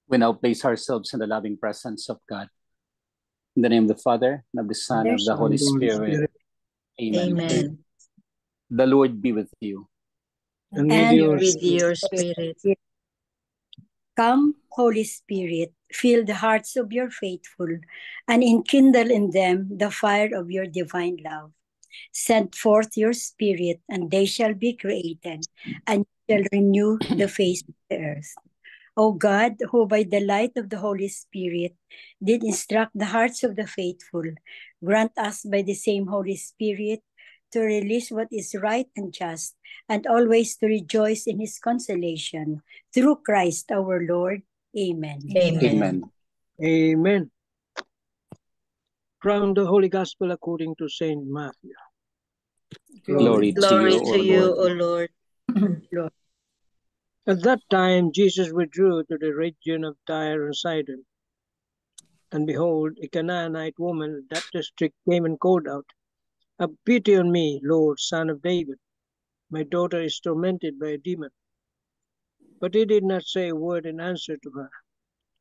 We now place ourselves in the loving presence of God. In the name of the Father, and of the Son, and of the Holy Spirit. Amen. Amen. The Lord be with you. And with your spirit. Come, Holy Spirit, fill the hearts of your faithful, and enkindle in them the fire of your divine love. Send forth your Spirit, and they shall be created, and you shall renew the face of the earth. O God, who by the light of the Holy Spirit did instruct the hearts of the faithful, grant us by the same Holy Spirit to release what is right and just, and always to rejoice in his consolation. Through Christ our Lord. Amen. Amen. Amen. From the Holy Gospel according to Saint Matthew. Glory to you, O O Lord. Lord. At that time Jesus withdrew to the region of Tyre and Sidon. And behold, a Canaanite woman of that district came and called out, "Have pity on me, Lord, Son of David. My daughter is tormented by a demon." But he did not say a word in answer to her.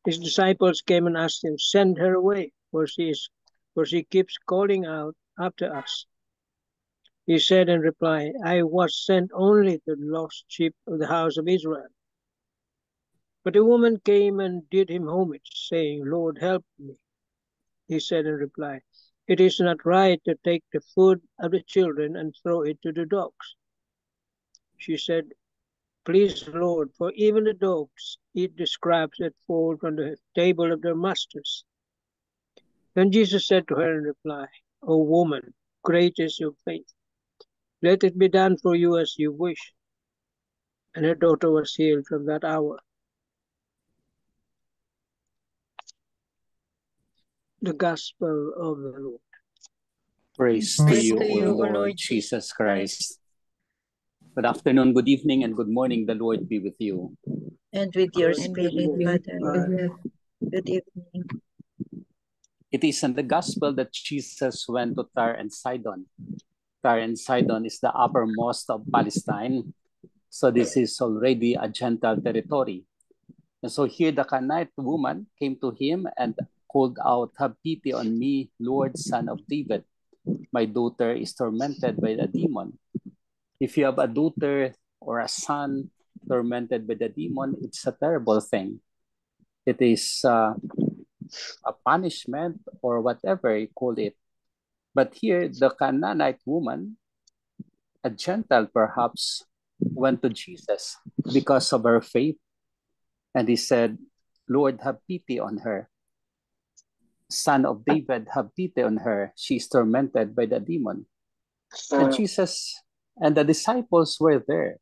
His disciples came and asked him, "Send her away, for she keeps calling out after us." He said in reply, "I was sent only to the lost sheep of the house of Israel." But the woman came and did him homage, saying, "Lord, help me." He said in reply, "It is not right to take the food of the children and throw it to the dogs." She said, "Please, Lord, for even the dogs eat the scraps that fall from the table of their masters." Then Jesus said to her in reply, "O woman, great is your faith. Let it be done for you as you wish." And her daughter was healed from that hour. The Gospel of the Lord. Praise to Praise you, to O you, O Lord Lord Jesus Christ. Good afternoon, good evening, and good morning. The Lord be with you. And with your spirit, Father. Father. Good evening. It is in the Gospel that Jesus went to Tyre and Sidon. Tyre and Sidon is the uppermost of Palestine. So this is already a Gentile territory. And so here the Canaanite woman came to him and called out, "Have pity on me, Lord, Son of David. My daughter is tormented by the demon." If you have a daughter or a son tormented by the demon, it's a terrible thing. It is a punishment or whatever you call it. But here, the Canaanite woman, a Gentile perhaps, went to Jesus because of her faith. And he said, "Lord, have pity on her. Son of David, have pity on her. She's tormented by the demon." And Jesus and the disciples were there.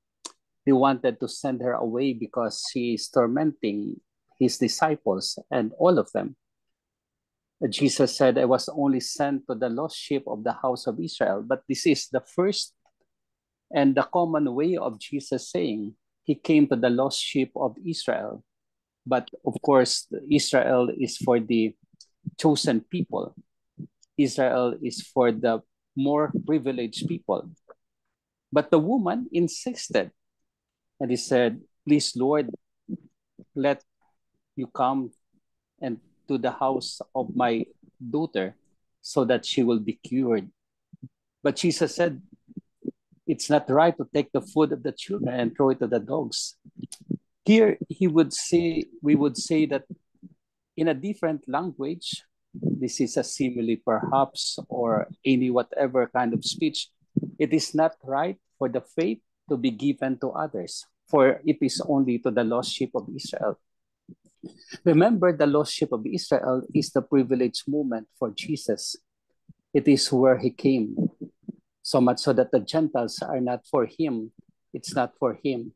They wanted to send her away because she is tormenting his disciples and all of them. Jesus said, "I was only sent to the lost sheep of the house of Israel." But this is the first and the common way of Jesus saying he came to the lost sheep of Israel. But of course, Israel is for the chosen people. Israel is for the more privileged people. But the woman insisted, and he said, "Please, Lord, let you come and to the house of my daughter so that she will be cured." But Jesus said, "It's not right to take the food of the children and throw it to the dogs." Here we would say that in a different language, this is a simile perhaps, or any whatever kind of speech. It is not right for the faith to be given to others, for it is only to the lost sheep of Israel. Remember, the lost sheep of Israel is the privileged moment for Jesus. It is where he came. So much so that the Gentiles are not for him. It's not for him.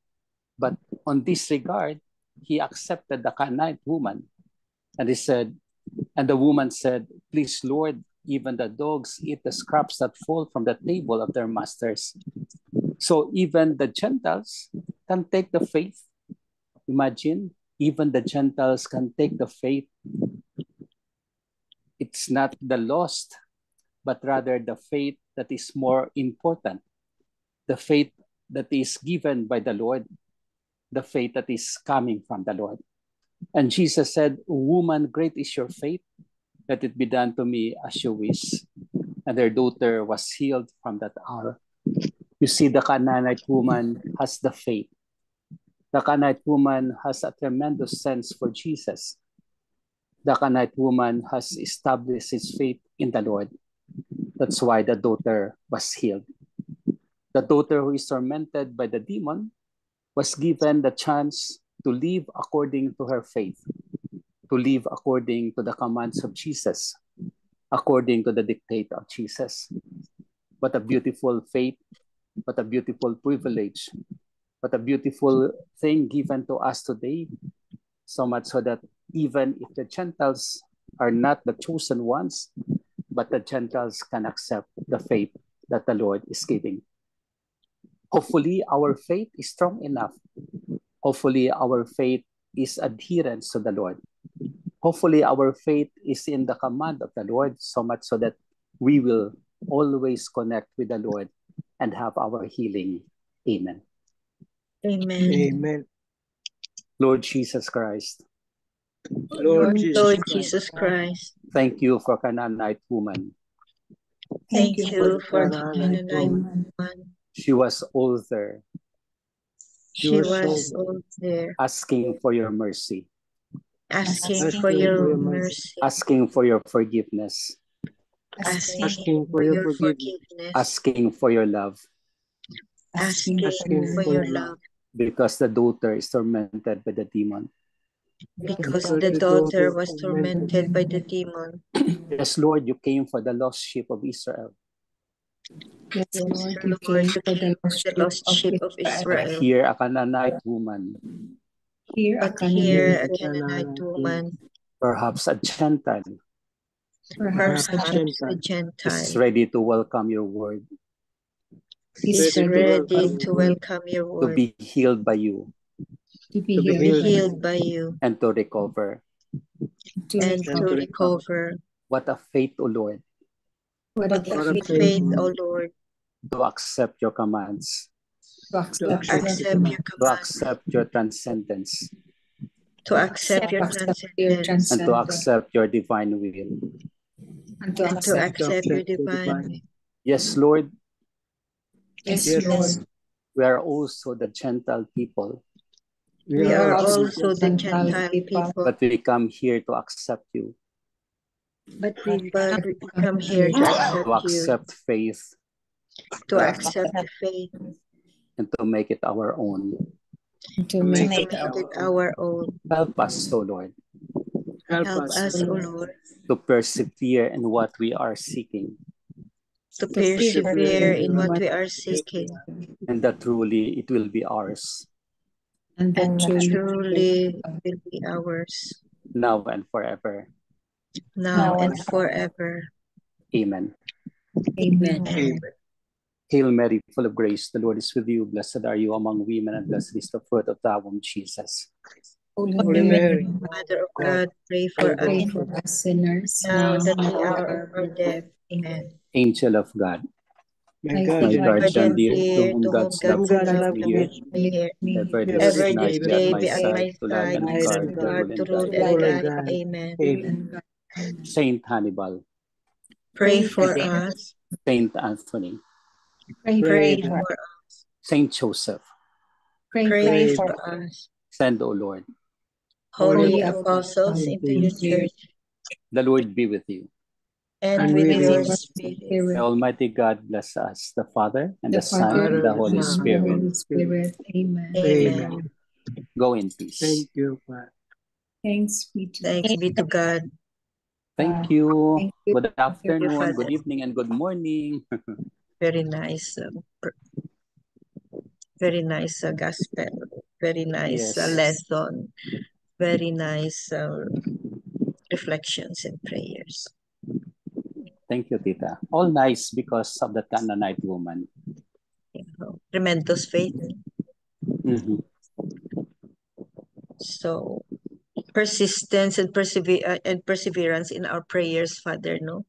But on this regard, he accepted the Canaanite woman. And he said, and the woman said, "Please, Lord, even the dogs eat the scraps that fall from the table of their masters." So even the Gentiles can take the faith. Imagine, even the Gentiles can take the faith. It's not the lost, but rather the faith that is more important. The faith that is given by the Lord. The faith that is coming from the Lord. And Jesus said, "Woman, great is your faith. Let it be done to me as you wish." And their daughter was healed from that hour. You see, the Canaanite woman has the faith. The Canaanite woman has a tremendous sense for Jesus. The Canaanite woman has established his faith in the Lord. That's why the daughter was healed. The daughter who is tormented by the demon was given the chance to live according to her faith, to live according to the commands of Jesus, according to the dictate of Jesus. What a beautiful faith, what a beautiful privilege, what a beautiful thing given to us today, so much so that even if the Gentiles are not the chosen ones, but the Gentiles can accept the faith that the Lord is giving. Hopefully, our faith is strong enough. Hopefully, our faith is adherence to the Lord. Hopefully, our faith is in the command of the Lord, so much so that we will always connect with the Lord and have our healing. Amen. Amen. Amen. Lord Jesus Christ, Lord Lord Jesus Christ, Jesus Christ, thank you for Canaanite woman. thank you for the Canaanite Canaanite woman. She was older, She was there asking for your mercy, asking for your mercy, asking for your forgiveness, asking for your forgiveness, asking for your love, asking for your love, because the daughter is tormented by the demon. because the daughter was tormented by the demon. Yes, Lord, you came for the lost sheep of Israel. Yes, Lord, you came for the lost sheep of But Israel. here, a Canaanite woman, But here, a Canaanite woman, perhaps a Gentile, perhaps a is Gentile, ready to welcome your word, is ready to welcome your to word, be healed by you, to be healed by you, and to recover. and to recover. What a faith, O Lord, What a faith, O Lord, to accept your commands, to accept your to commands, accept your transcendence, to accept your transcendence, and to accept your divine will. and to accept your divine will. Yes, Lord, Yes, Yes, Lord. we are also the Gentile people, We are also the Gentile people, but we come here to accept you, but we come here to accept to you, accept faith, to accept faith, and to make it our own. to make it our own. Help us, O Lord, Help us, O Lord, to persevere in what we are seeking, to persevere in what we are seeking, and that truly it will be ours, and that truly will be ours, now and forever. now and forever. Amen. Amen. Amen. Hail Mary, full of grace, the Lord is with you. Blessed are you among women, and blessed is the fruit of thy womb, Jesus. Holy Mary, Mother of God, pray for us Sinners, now that we are of our death. Amen. Angel of God, my my guardian, guardian Guardian dear, dear, to whom to whom God's God love God loves love me me here, here, ever Every this every night this be at day my be at side, my to guide side, and guide guard, and to guard, rule to and rule guide. and and guide. guide. Amen. Amen. Saint Hannibal, Pray for us. Saint Anthony, Pray for us. Saint Joseph, Pray for us. send, O Lord. Holy apostles into your church, The Lord be with you. and with your spirit. May Almighty God bless us, the Father, and the Son, Father, and the and Holy Son, Spirit. Spirit. Amen. Amen. Go in peace. Thank you, Father. Thanks be to Thanks be to God. Thank you. Thank you. Good afternoon, Father. good evening, and good morning. Very nice. Very nice gospel. Very nice Yes. lesson. Very nice reflections and prayers. Thank you, Tita. All nice because of the Canaanite woman. Tremendous faith. Mhm. So persistence and perseverance in our prayers, Father. No.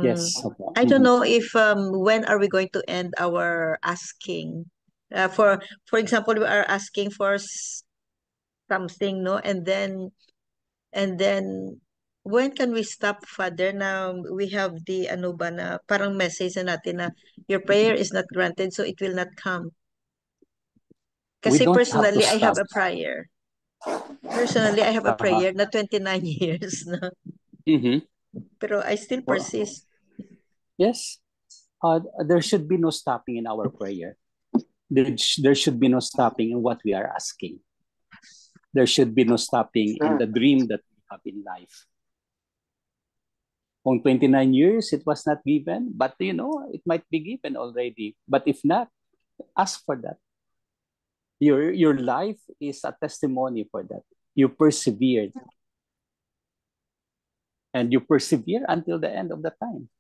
Yes. I don't know if when are we going to end our asking? For example, we are asking for something, no? And then when can we stop, Father? Now we have the ano ba na parang message na natin na your prayer is not granted, so it will not come. We Kasi don't have to personally, I have stop. a prayer. Personally, I have a Uh-huh. prayer na 29 years na. Mm-hmm. Pero I still Well, persist. yes. There should be no stopping in our prayer. There should be no stopping in what we are asking. There should be no stopping in the dream that we have in life. On 29 years, it was not given, but it might be given already. But if not, ask for that. Your life is a testimony for that. You persevered. And you persevere until the end of the time.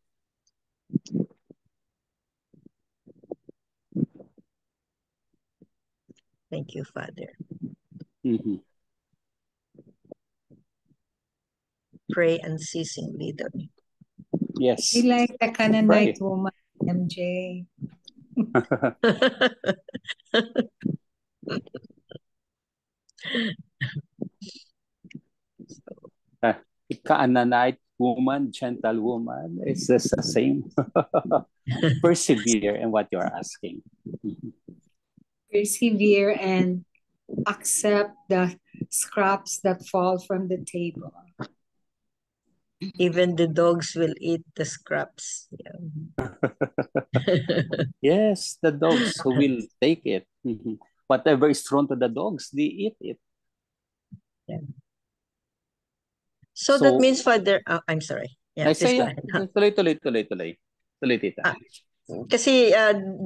Thank you, Father. Mm-hmm. Pray unceasingly, daw. Yes. Be like the Canaanite Pray. woman, MJ. Canaanite woman, gentle woman, it's just the same. Persevere in what you're asking. Persevere and accept the scraps that fall from the table. Even the dogs will eat the scraps. Yeah. Yes, the dogs who will take it. Whatever is thrown to the dogs, they eat it. Yeah. So that means, Father, I'm sorry. Yeah, I just say, go ahead. Tuloy, tita. Kasi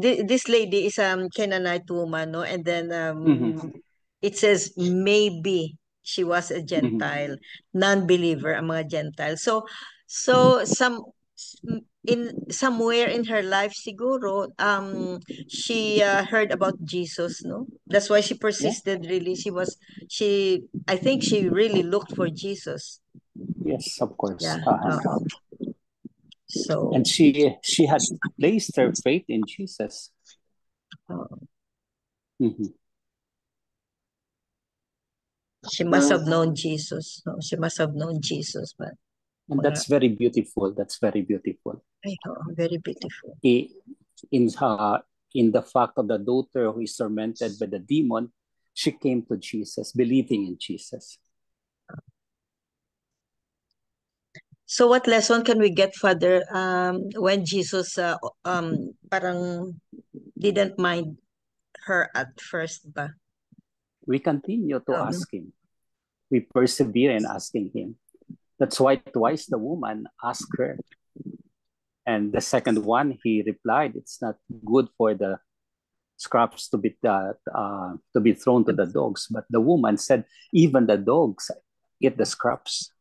this lady is Canaanite woman, no? And then it says maybe she was a Gentile, non-believer, ang mga Gentile. So in somewhere in her life siguro she heard about Jesus, no? That's why she persisted. Really, I think she really looked for Jesus. Yes, of course. Yeah. And she had placed her faith in Jesus. She must have known Jesus. No? She must have known Jesus, but and that's very beautiful. That's very beautiful. Very beautiful. In the fact of the daughter who is tormented by the demon, she came to Jesus, believing in Jesus. So what lesson can we get, Father, when Jesus parang didn't mind her at first ba? We continue to ask him. We persevere in asking him. That's why twice the woman asked her. And the second one, he replied, it's not good for the scraps to be thrown to the dogs. But the woman said, even the dogs eat the scraps.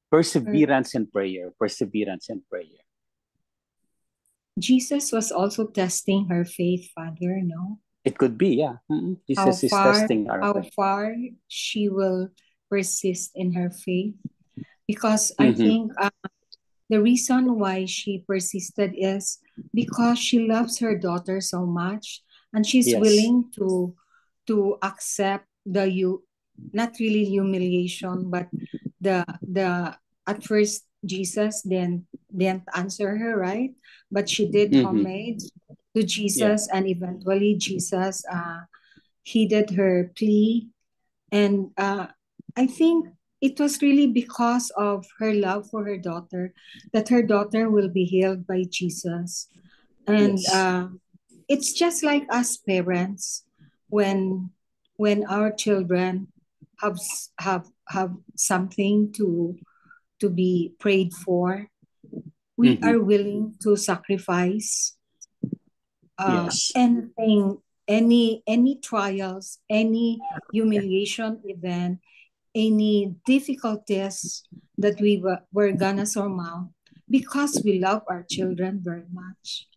Perseverance in prayer. Perseverance in prayer. Jesus was also testing her faith, Father, no? It could be, yeah. Jesus is testing her how faith. far she will persist in her faith. Because I think the reason why she persisted is because she loves her daughter so much, and she's willing to accept not really humiliation, but the at first Jesus didn't answer her, right? But she did homage to Jesus, and eventually Jesus heeded her plea. And I think it was really because of her love for her daughter that her daughter will be healed by Jesus. And it's just like us parents, when our children have something to be prayed for, we are willing to sacrifice anything, any trials, any humiliation event, any difficulties that we're gonna surmount, because we love our children very much.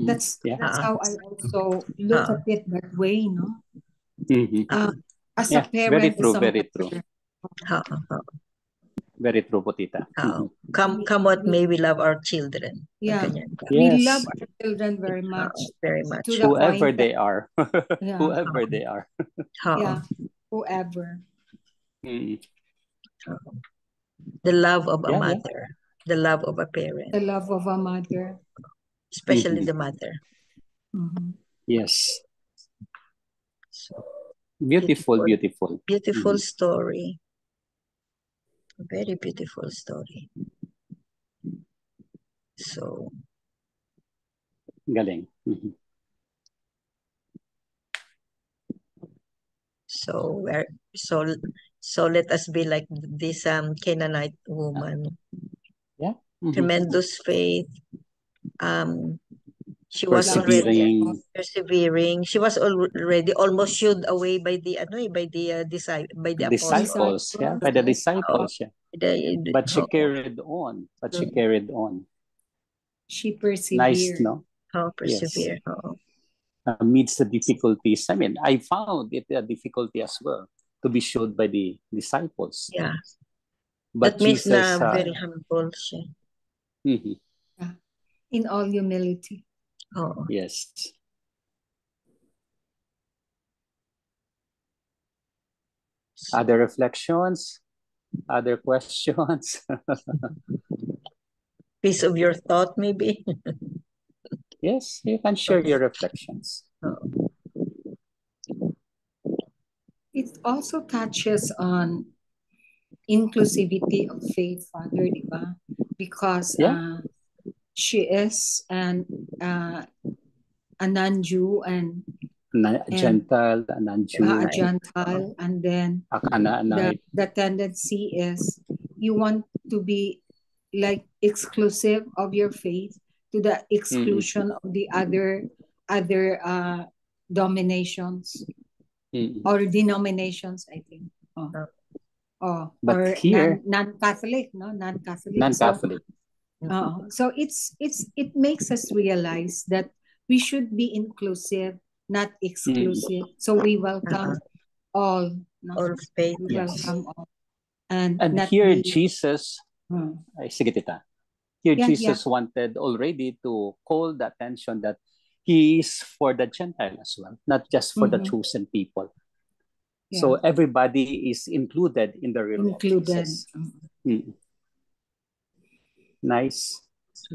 That's how I also look at it that way, no? As a parent, very true. Very true po, tita. Come what may, we love our children. Yeah. Ganyan. We Yes. love our children very much. Very much. To the Whoever point they that, are. yeah, Whoever they are. yeah, whoever. Mm. The love of a Yeah, yeah. mother, the love of a parent, The love of a mother. especially the mother. Mhm. Yes. So, Beautiful, beautiful. beautiful story. A very beautiful story. So, Galing. so let us be like this Canaanite woman. Yeah. Tremendous faith. She was Persevering. persevering. She was already almost shooed away by the Disciples, yeah, by the disciples, yeah. But she carried on. She persevered. Nice, no? Persevere. Yes. Amidst the difficulties. I mean, I found it a difficulty as well to be showed by the disciples. Yeah. But that means Jesus, na very humble siya. Yeah. In all humility. Yes. Other reflections? Other questions? Piece of your thought, maybe? Yes, you can share your reflections. It also touches on inclusivity of faith, Father, di ba? Because she is a non-Jew and Gentile, a non-Jew, a Gentile, and then a Canaanite. The tendency is you want to be like exclusive of your faith to the exclusion of the other dominations or denominations, I think. But or here, non-Catholic, no? Non-Catholic. Non-Catholic. So it makes us realize that we should be inclusive, not exclusive. So we welcome all. No? All faith. We welcome all. And here Jesus, sige tita. Here Jesus wanted already to call the attention that he is for the Gentile as well, not just for the chosen people. Yeah. So everybody is included in the real Jesus. Nice.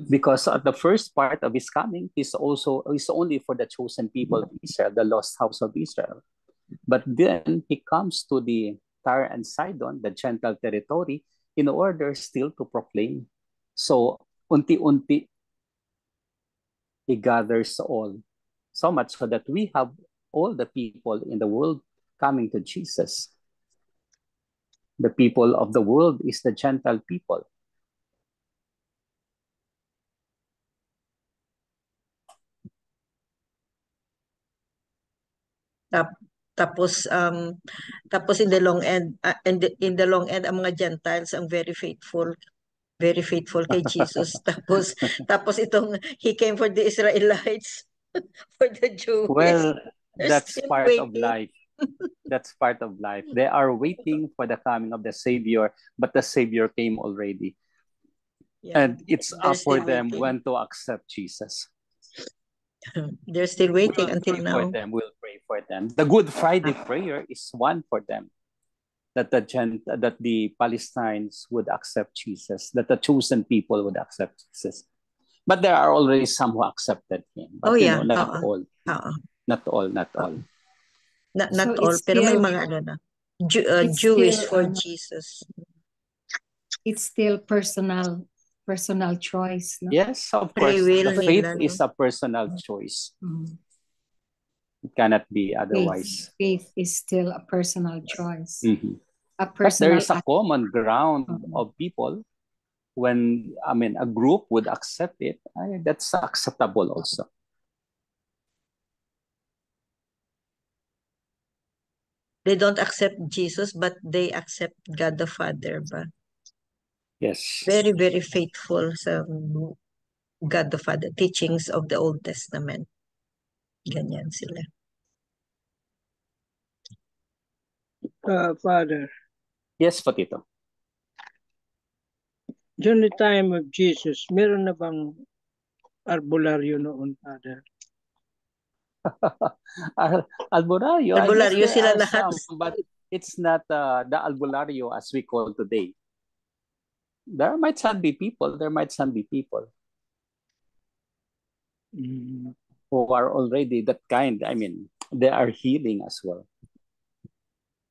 Because at the first part of his coming is only for the chosen people of Israel, the lost house of Israel. But then he comes to the Tyre and Sidon, the Gentile territory, in order still to proclaim. So unti-unti, he gathers all. So much so that we have all the people in the world coming to Jesus. The people of the world is the Gentile people. Tapos in the long end ang mga Gentiles ang very faithful kay Jesus. tapos itong he came for the Israelites, for the Jews. Well, that's part of life. That's part of life. They are waiting for the coming of the Savior, but the Savior came already. And it's up for them when to accept Jesus. They're still waiting until now. We'll pray for them. The Good Friday prayer is one for them. That the Palestinians would accept Jesus, that the chosen people would accept Jesus. But there are already some who accepted him. But not all. Not all. Not So all, pero may mga Jewish for Jesus. It's still personal choice. No? Yes, of course. The faith is a personal choice. It cannot be otherwise. Faith is still a personal choice. But there is a common ground of people. When a group would accept it, that's acceptable also. They don't accept Jesus, but they accept God the Father. Ba? Yes. Very, very faithful sa God the Father, teachings of the Old Testament. Ganyan sila. Father. Yes, Patito. During the time of Jesus, meron na bang albularyo noon, Father? Albularyo, I guess Albularyo there sila are lahat. some, but it's not the albularyo as we call today. There might some be people who are already that kind. I mean, they are healing as well.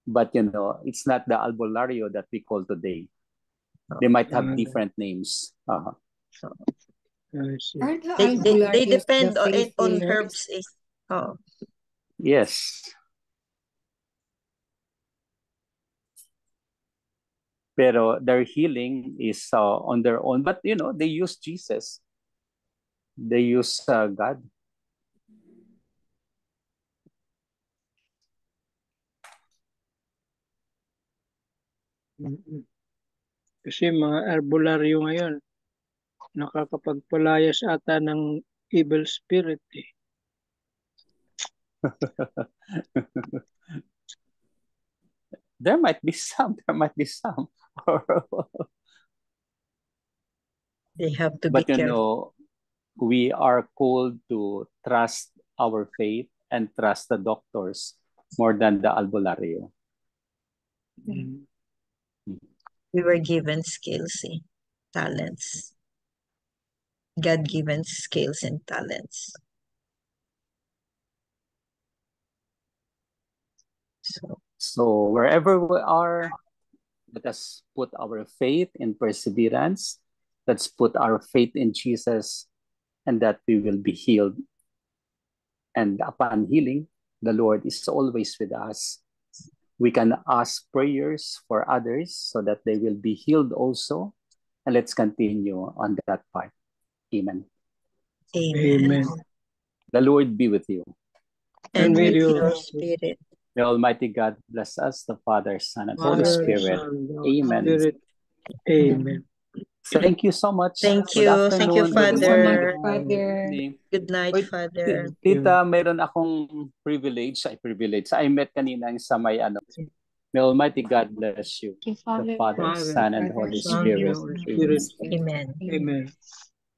But it's not the albularyo that we call today. They might have different names. Are the They albularyos depend the faith on healers? herbs. Oh. Yes. Pero their healing is on their own. But, they use Jesus. They use God. Kasi mga albularyo ngayon, nakakapagpalayas ata ng evil spirit eh. There might be some. They have to But be careful. we are called to trust our faith and trust the doctors more than the albularyo. We were given skills, talents. God-given skills and talents. So wherever we are, let us put our faith in perseverance. Let's put our faith in Jesus, and that we will be healed. And upon healing, the Lord is always with us. We can ask prayers for others so that they will be healed also. And let's continue on that part. Amen. Amen. The Lord be with you. And with your spirit. The Almighty God bless us, the Father, Son, and Holy Spirit. Amen. Amen. Thank you so much. Thank you. Thank you, Father. Good night, Father. Tita, mayroon akong privilege. I met kanina sa may May Almighty God bless you. The Father, Son, and Holy Spirit. Amen. Amen.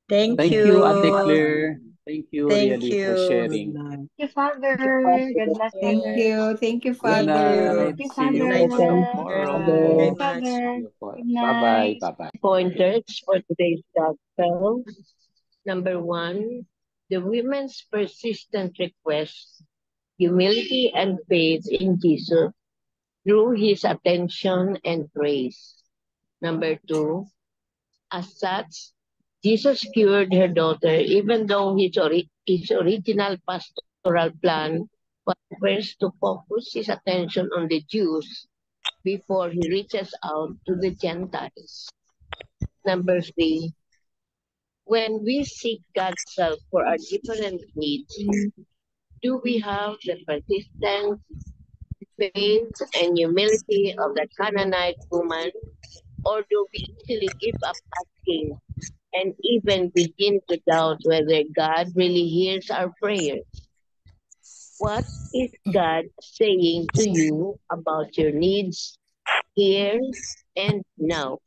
Thank you. Thank you, Ate Claire. Thank you, Thank really, for sharing. Thank you, Father. God bless. Thank you. Thank you, Father. Good night. Thank you, See you Father. tomorrow. Very Thank you, much. Father. Good Bye-bye. night. Bye-bye. Pointers for today's gospel. Number 1, the women's persistent request, humility and faith in Jesus drew his attention and praise. Number 2, as such, Jesus cured her daughter even though his original pastoral plan was first to focus his attention on the Jews before he reaches out to the Gentiles. Number 3, when we seek God's help for our different needs, do we have the persistence, faith, and humility of the Canaanite woman, or do we easily give up asking and even begin to doubt whether God really hears our prayers? What is God saying to you about your needs here and now?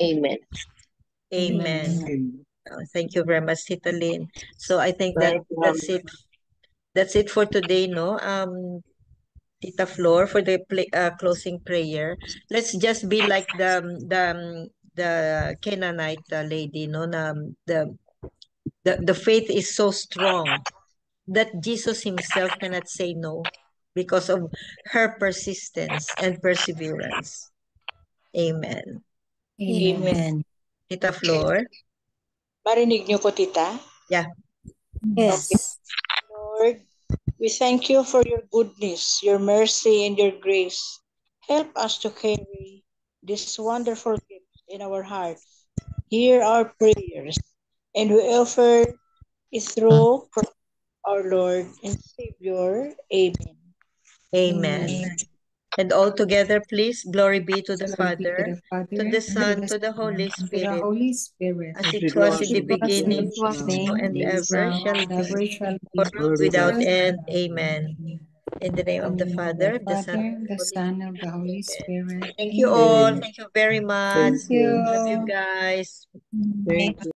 Amen. Amen. Thank you very much, Tita Lynn. So I think that's it. That's it for today, no? Tita Flor, for the closing prayer. Let's just be like the Canaanite lady, no? The faith is so strong that Jesus himself cannot say no because of her persistence and perseverance. Amen. Amen. Tita Flor? Marinig niyo po, Tita? Yeah. Yes. Okay. Lord, we thank you for your goodness, your mercy, and your grace. Help us to carry this wonderful gift in our hearts. Hear our prayers, and we offer it through our Lord and Savior. Amen. Amen. And all together, please, glory be to the Father, to the Son, to the Holy Spirit, as it was in the beginning, now and ever shall be, world without end. Amen. In the name of the Father, the Son, the Son, of the Holy Spirit. Spirit. Thank you all. Amen. Thank you very much. Thank you. Love you guys. Thank you.